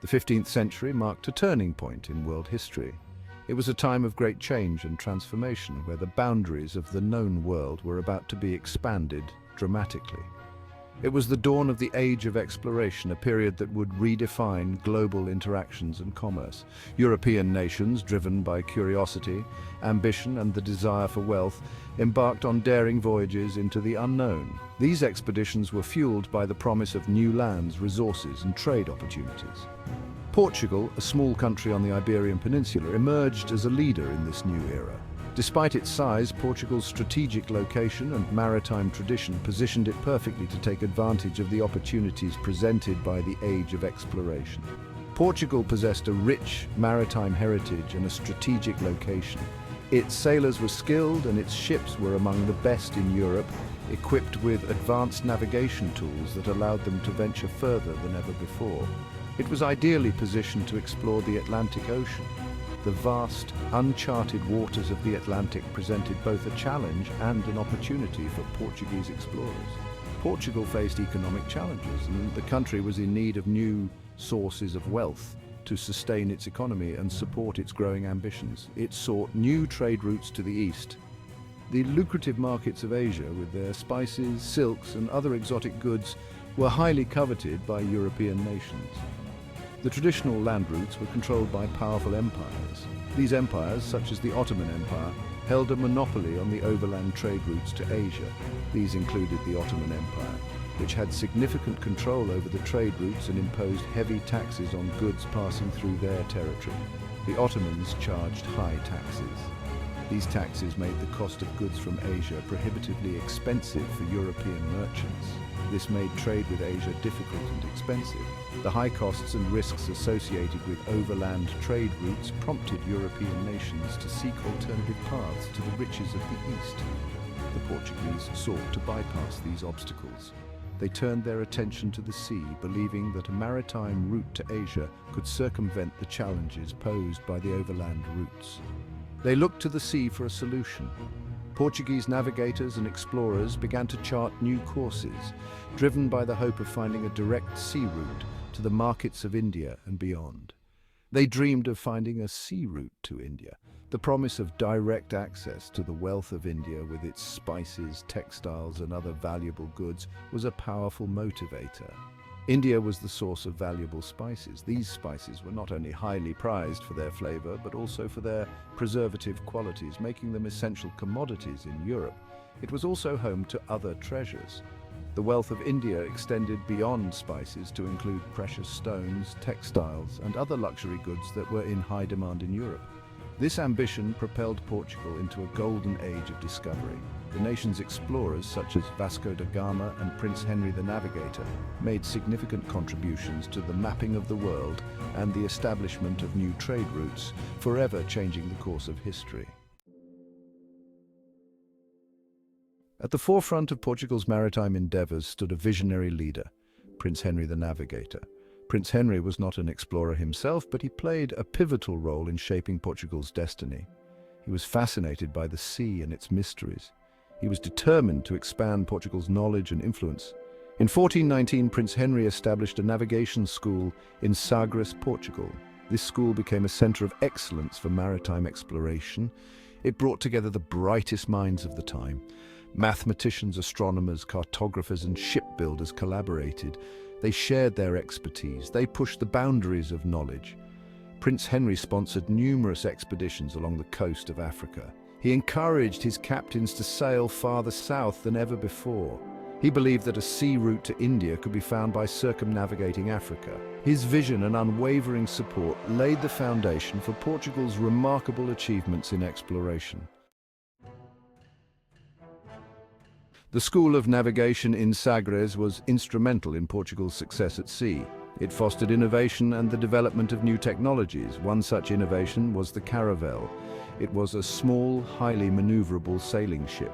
The 15th century marked a turning point in world history. It was a time of great change and transformation where the boundaries of the known world were about to be expanded dramatically. It was the dawn of the age of exploration, a period that would redefine global interactions and commerce. European nations, driven by curiosity, ambition, and the desire for wealth, embarked on daring voyages into the unknown. These expeditions were fueled by the promise of new lands, resources, and trade opportunities. Portugal, a small country on the Iberian Peninsula, emerged as a leader in this new era. Despite its size, Portugal's strategic location and maritime tradition positioned it perfectly to take advantage of the opportunities presented by the age of exploration. Portugal possessed a rich maritime heritage and a strategic location. Its sailors were skilled and its ships were among the best in Europe, equipped with advanced navigation tools that allowed them to venture further than ever before. It was ideally positioned to explore the Atlantic Ocean. The vast, uncharted waters of the Atlantic presented both a challenge and an opportunity for Portuguese explorers. Portugal faced economic challenges, and the country was in need of new sources of wealth to sustain its economy and support its growing ambitions. It sought new trade routes to the east. The lucrative markets of Asia, with their spices, silks, and other exotic goods, were highly coveted by European nations. The traditional land routes were controlled by powerful empires. These empires, such as the Ottoman Empire, held a monopoly on the overland trade routes to Asia. These included the Ottoman Empire, which had significant control over the trade routes and imposed heavy taxes on goods passing through their territory. The Ottomans charged high taxes. These taxes made the cost of goods from Asia prohibitively expensive for European merchants. This made trade with Asia difficult and expensive. The high costs and risks associated with overland trade routes prompted European nations to seek alternative paths to the riches of the East. The Portuguese sought to bypass these obstacles. They turned their attention to the sea, believing that a maritime route to Asia could circumvent the challenges posed by the overland routes. They looked to the sea for a solution. Portuguese navigators and explorers began to chart new courses, driven by the hope of finding a direct sea route to the markets of India and beyond. They dreamed of finding a sea route to India. The promise of direct access to the wealth of India with its spices, textiles, and other valuable goods was a powerful motivator. India was the source of valuable spices. These spices were not only highly prized for their flavor, but also for their preservative qualities, making them essential commodities in Europe. It was also home to other treasures. The wealth of India extended beyond spices to include precious stones, textiles, and other luxury goods that were in high demand in Europe. This ambition propelled Portugal into a golden age of discovery. The nation's explorers, such as Vasco da Gama and Prince Henry the Navigator, made significant contributions to the mapping of the world and the establishment of new trade routes, forever changing the course of history. At the forefront of Portugal's maritime endeavors stood a visionary leader, Prince Henry the Navigator. Prince Henry was not an explorer himself, but he played a pivotal role in shaping Portugal's destiny. He was fascinated by the sea and its mysteries. He was determined to expand Portugal's knowledge and influence. In 1419, Prince Henry established a navigation school in Sagres, Portugal. This school became a center of excellence for maritime exploration. It brought together the brightest minds of the time. Mathematicians, astronomers, cartographers, and shipbuilders collaborated. They shared their expertise. They pushed the boundaries of knowledge. Prince Henry sponsored numerous expeditions along the coast of Africa. He encouraged his captains to sail farther south than ever before. He believed that a sea route to India could be found by circumnavigating Africa. His vision and unwavering support laid the foundation for Portugal's remarkable achievements in exploration. The School of Navigation in Sagres was instrumental in Portugal's success at sea. It fostered innovation and the development of new technologies. One such innovation was the caravel. It was a small, highly maneuverable sailing ship.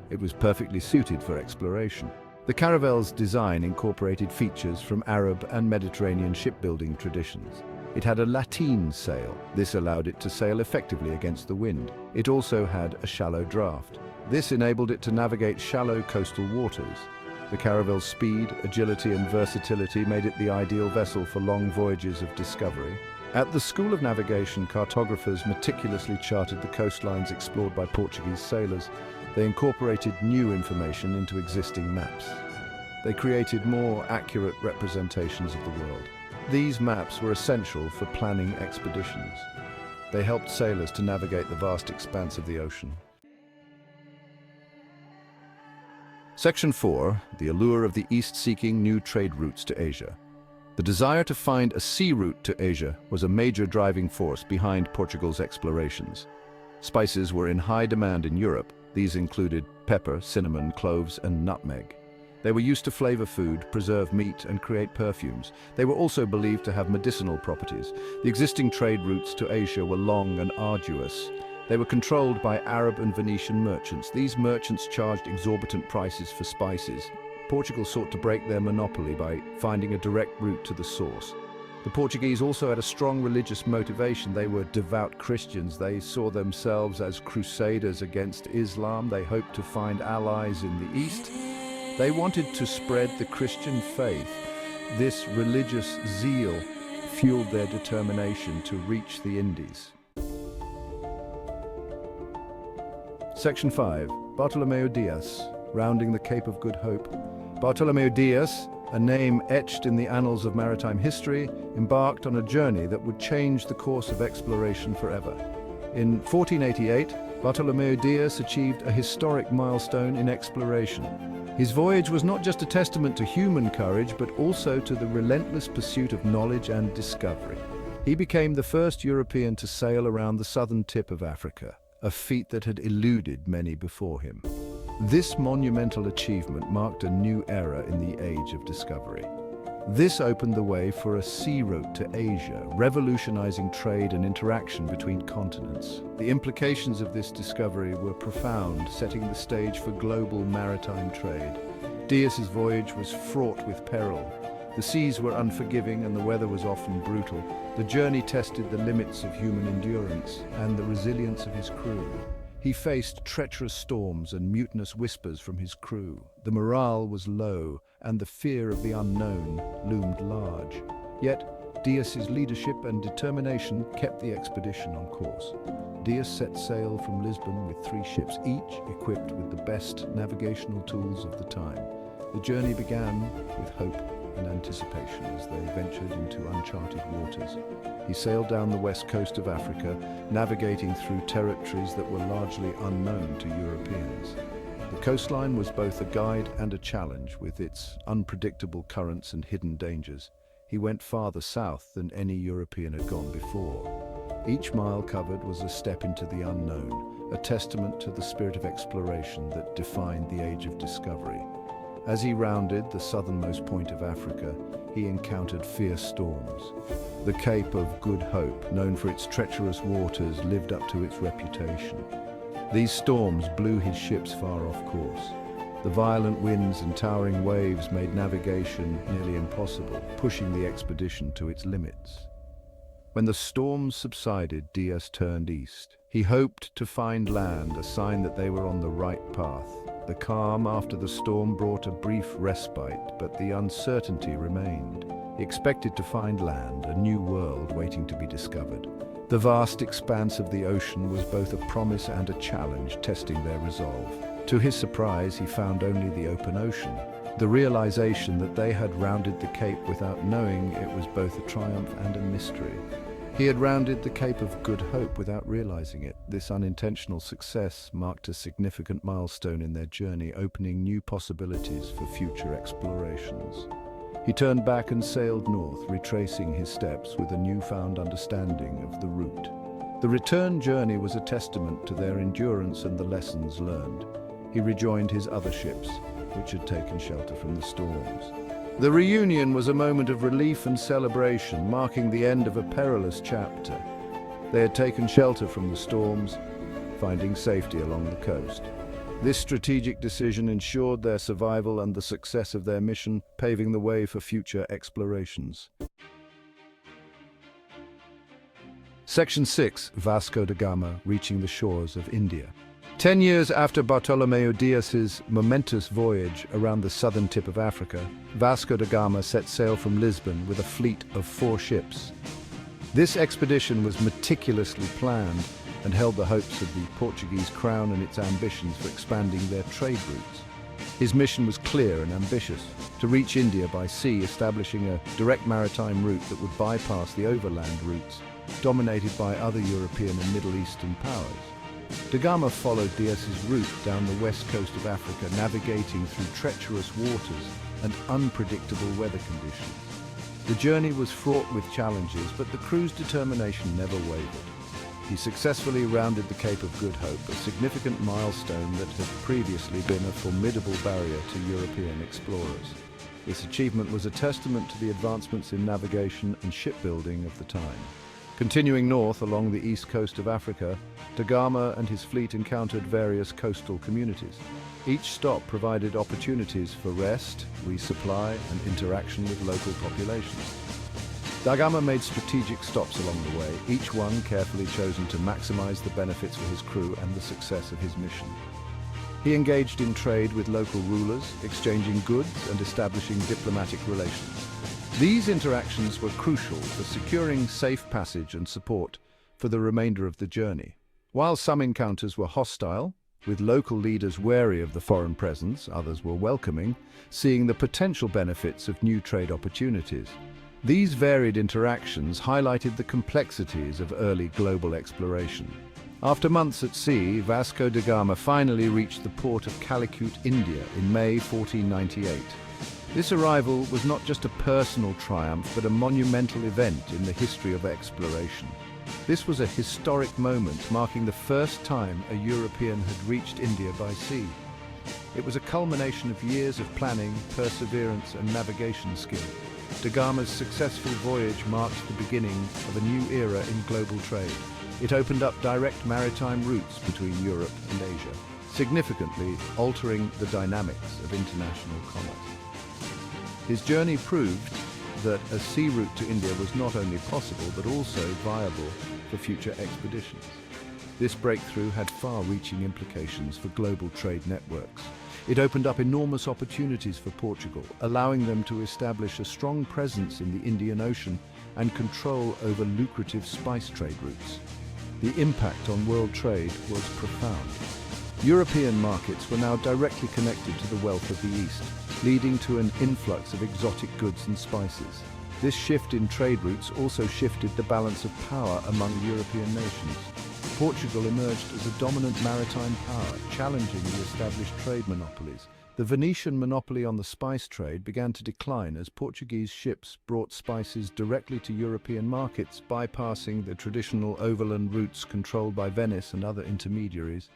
It was perfectly suited for exploration. The caravel's design incorporated features from Arab and Mediterranean shipbuilding traditions. It had a lateen sail. This allowed it to sail effectively against the wind. It also had a shallow draft. This enabled it to navigate shallow coastal waters. The caravel's speed, agility and versatility made it the ideal vessel for long voyages of discovery. At the School of Navigation, cartographers meticulously charted the coastlines explored by Portuguese sailors. They incorporated new information into existing maps. They created more accurate representations of the world. These maps were essential for planning expeditions. They helped sailors to navigate the vast expanse of the ocean. Section 4. The allure of the East seeking new trade routes to Asia. The desire to find a sea route to Asia was a major driving force behind Portugal's explorations. Spices were in high demand in Europe. These included pepper, cinnamon, cloves, and nutmeg. They were used to flavor food, preserve meat, and create perfumes. They were also believed to have medicinal properties. The existing trade routes to Asia were long and arduous. They were controlled by Arab and Venetian merchants. These merchants charged exorbitant prices for spices. Portugal sought to break their monopoly by finding a direct route to the source. The Portuguese also had a strong religious motivation. They were devout Christians. They saw themselves as crusaders against Islam. They hoped to find allies in the East. They wanted to spread the Christian faith. This religious zeal fueled their determination to reach the Indies. Section 5. Bartolomeu Dias, rounding the Cape of Good Hope. Bartolomeu Dias, a name etched in the annals of maritime history, embarked on a journey that would change the course of exploration forever. In 1488, Bartolomeu Dias achieved a historic milestone in exploration. His voyage was not just a testament to human courage, but also to the relentless pursuit of knowledge and discovery. He became the first European to sail around the southern tip of Africa, a feat that had eluded many before him. This monumental achievement marked a new era in the age of discovery. This opened the way for a sea route to Asia, revolutionizing trade and interaction between continents. The implications of this discovery were profound, setting the stage for global maritime trade. Dias's voyage was fraught with peril. The seas were unforgiving and the weather was often brutal. The journey tested the limits of human endurance and the resilience of his crew. He faced treacherous storms and mutinous whispers from his crew. The morale was low, and the fear of the unknown loomed large. Yet, Dias's leadership and determination kept the expedition on course. Dias set sail from Lisbon with 3 ships, each equipped with the best navigational tools of the time. The journey began with hope and anticipation as they ventured into uncharted waters. He sailed down the west coast of Africa, navigating through territories that were largely unknown to Europeans. The coastline was both a guide and a challenge, with its unpredictable currents and hidden dangers. He went farther south than any European had gone before. Each mile covered was a step into the unknown, a testament to the spirit of exploration that defined the age of discovery. As he rounded the southernmost point of Africa, he encountered fierce storms. The Cape of Good Hope, known for its treacherous waters, lived up to its reputation. These storms blew his ships far off course. The violent winds and towering waves made navigation nearly impossible, pushing the expedition to its limits. When the storms subsided, Dias turned east. He hoped to find land, a sign that they were on the right path. The calm after the storm brought a brief respite, but the uncertainty remained. He expected to find land, a new world waiting to be discovered. The vast expanse of the ocean was both a promise and a challenge, testing their resolve. To his surprise, he found only the open ocean. The realization that they had rounded the Cape without knowing it was both a triumph and a mystery. He had rounded the Cape of Good Hope without realizing it. This unintentional success marked a significant milestone in their journey, opening new possibilities for future explorations. He turned back and sailed north, retracing his steps with a newfound understanding of the route. The return journey was a testament to their endurance and the lessons learned. He rejoined his other ships, which had taken shelter from the storms. The reunion was a moment of relief and celebration, marking the end of a perilous chapter. They had taken shelter from the storms, finding safety along the coast. This strategic decision ensured their survival and the success of their mission, paving the way for future explorations. Section 6. Vasco da Gama, reaching the shores of India. 10 years after Bartolomeu Dias's momentous voyage around the southern tip of Africa, Vasco da Gama set sail from Lisbon with a fleet of 4 ships. This expedition was meticulously planned and held the hopes of the Portuguese crown and its ambitions for expanding their trade routes. His mission was clear and ambitious: to reach India by sea, establishing a direct maritime route that would bypass the overland routes dominated by other European and Middle Eastern powers. Da Gama followed Dias's route down the west coast of Africa, navigating through treacherous waters and unpredictable weather conditions. The journey was fraught with challenges, but the crew's determination never wavered. He successfully rounded the Cape of Good Hope, a significant milestone that had previously been a formidable barrier to European explorers. This achievement was a testament to the advancements in navigation and shipbuilding of the time. Continuing north along the east coast of Africa, Da Gama and his fleet encountered various coastal communities. Each stop provided opportunities for rest, resupply, and interaction with local populations. Da Gama made strategic stops along the way, each one carefully chosen to maximize the benefits for his crew and the success of his mission. He engaged in trade with local rulers, exchanging goods and establishing diplomatic relations. These interactions were crucial for securing safe passage and support for the remainder of the journey. While some encounters were hostile, with local leaders wary of the foreign presence, others were welcoming, seeing the potential benefits of new trade opportunities. These varied interactions highlighted the complexities of early global exploration. After months at sea, Vasco da Gama finally reached the port of Calicut, India, in May 1498. This arrival was not just a personal triumph, but a monumental event in the history of exploration. This was a historic moment, marking the first time a European had reached India by sea. It was a culmination of years of planning, perseverance, and navigation skill. Da Gama's successful voyage marked the beginning of a new era in global trade. It opened up direct maritime routes between Europe and Asia, significantly altering the dynamics of international commerce. His journey proved that a sea route to India was not only possible, but also viable for future expeditions. This breakthrough had far-reaching implications for global trade networks. It opened up enormous opportunities for Portugal, allowing them to establish a strong presence in the Indian Ocean and control over lucrative spice trade routes. The impact on world trade was profound. European markets were now directly connected to the wealth of the East, leading to an influx of exotic goods and spices. This shift in trade routes also shifted the balance of power among European nations. Portugal emerged as a dominant maritime power, challenging the established trade monopolies. The Venetian monopoly on the spice trade began to decline as Portuguese ships brought spices directly to European markets, bypassing the traditional overland routes controlled by Venice and other intermediaries.